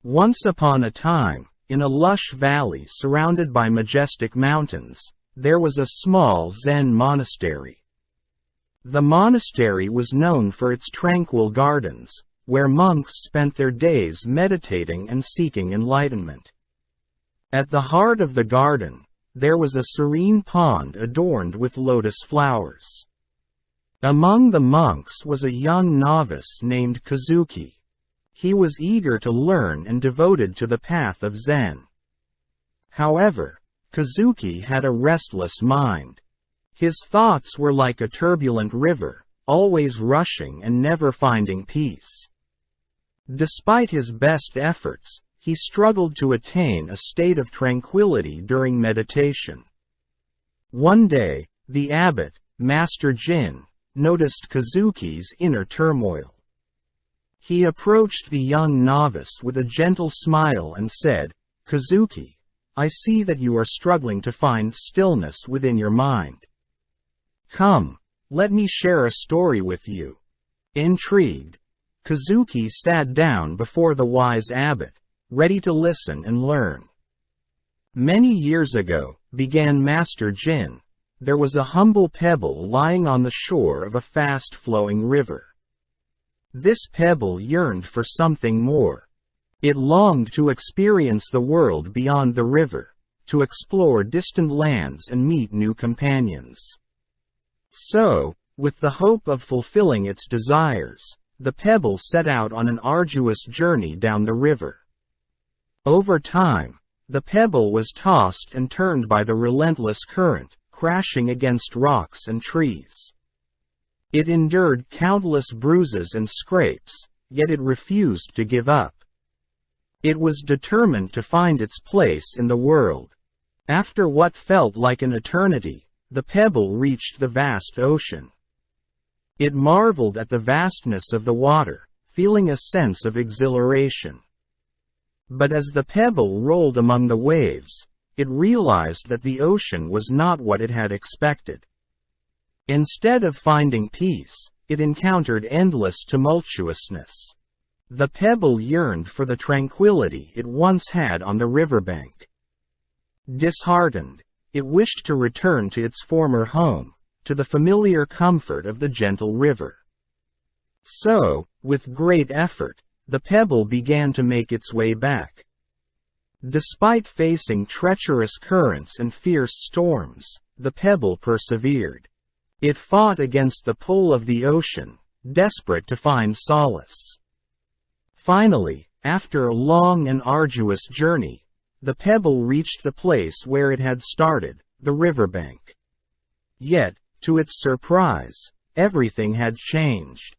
Once upon a time, in a lush valley surrounded by majestic mountains, there was a small Zen monastery. The monastery was known for its tranquil gardens, where monks spent their days meditating and seeking enlightenment. At the heart of the garden, there was a serene pond adorned with lotus flowers. Among the monks was a young novice named Kazuki. He was eager to learn and devoted to the path of Zen. However, Kazuki had a restless mind. His thoughts were like a turbulent river, always rushing and never finding peace. Despite his best efforts, he struggled to attain a state of tranquility during meditation. One day, the abbot, Master Jin, noticed Kazuki's inner turmoil. He approached the young novice with a gentle smile and said, "Kazuki, I see that you are struggling to find stillness within your mind. Come, let me share a story with you." Intrigued, Kazuki sat down before the wise abbot, ready to listen and learn. "Many years ago," began Master Jin, "there was a humble pebble lying on the shore of a fast-flowing river. This pebble yearned for something more. It longed to experience the world beyond the river, to explore distant lands and meet new companions. So, with the hope of fulfilling its desires, the pebble set out on an arduous journey down the river. Over time, the pebble was tossed and turned by the relentless current, crashing against rocks and trees. It endured countless bruises and scrapes, yet it refused to give up. It was determined to find its place in the world. After what felt like an eternity, the pebble reached the vast ocean. It marveled at the vastness of the water, feeling a sense of exhilaration. But as the pebble rolled among the waves, it realized that the ocean was not what it had expected. Instead of finding peace, it encountered endless tumultuousness. The pebble yearned for the tranquility it once had on the riverbank. Disheartened, it wished to return to its former home, to the familiar comfort of the gentle river. So, with great effort, the pebble began to make its way back. Despite facing treacherous currents and fierce storms, the pebble persevered. It fought against the pull of the ocean, desperate to find solace. Finally, after a long and arduous journey, the pebble reached the place where it had started, the riverbank. Yet, to its surprise, everything had changed.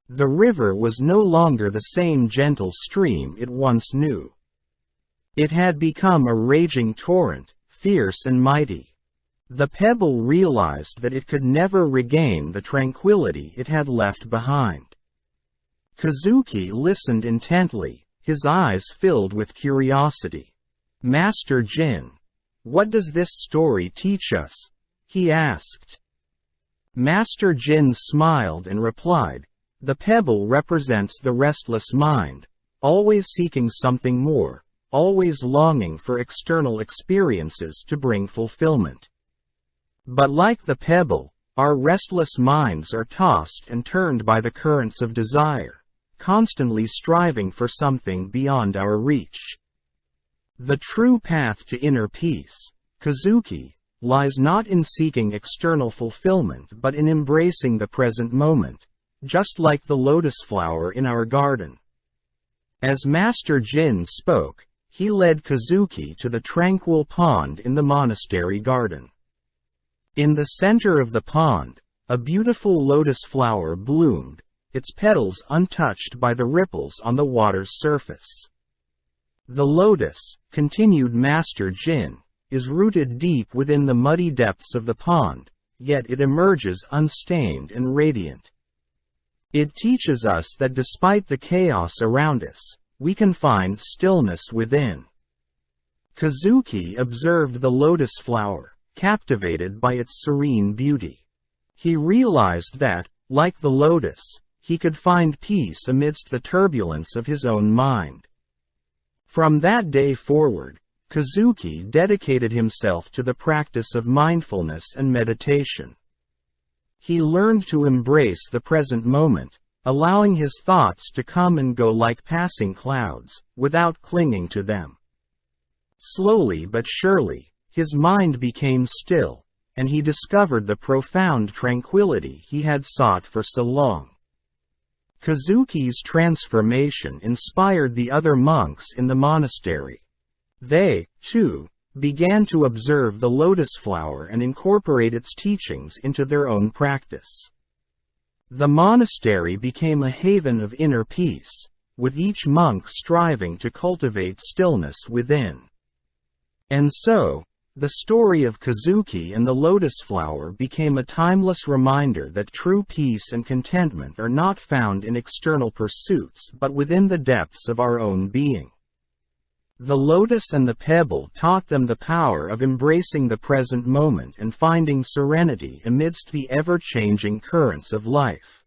The river was no longer the same gentle stream it once knew. It had become a raging torrent, fierce and mighty. The pebble realized that it could never regain the tranquility it had left behind. Kazuki listened intently, his eyes filled with curiosity. "Master Jin, what does this story teach us?" he asked. Master Jin smiled and replied, "The pebble represents the restless mind, always seeking something more, always longing for external experiences to bring fulfillment. But like the pebble, our restless minds are tossed and turned by the currents of desire, constantly striving for something beyond our reach. The true path to inner peace, Kazuki, lies not in seeking external fulfillment but in embracing the present moment, just like the lotus flower in our garden." As Master Jin spoke, he led Kazuki to the tranquil pond in the monastery garden. In the center of the pond, a beautiful lotus flower bloomed, its petals untouched by the ripples on the water's surface. "The lotus," continued Master Jin, "is rooted deep within the muddy depths of the pond, yet it emerges unstained and radiant. It teaches us that despite the chaos around us, we can find stillness within." Kazuki observed the lotus flower, captivated by its serene beauty. He realized that, like the lotus, he could find peace amidst the turbulence of his own mind. From that day forward, Kazuki dedicated himself to the practice of mindfulness and meditation. He learned to embrace the present moment, allowing his thoughts to come and go like passing clouds, without clinging to them. Slowly but surely, his mind became still, and he discovered the profound tranquility he had sought for so long. Kazuki's transformation inspired the other monks in the monastery. They, too, began to observe the lotus flower and incorporate its teachings into their own practice. The monastery became a haven of inner peace, with each monk striving to cultivate stillness within. And so, the story of Kazuki and the lotus flower became a timeless reminder that true peace and contentment are not found in external pursuits but within the depths of our own being. The lotus and the pebble taught them the power of embracing the present moment and finding serenity amidst the ever-changing currents of life.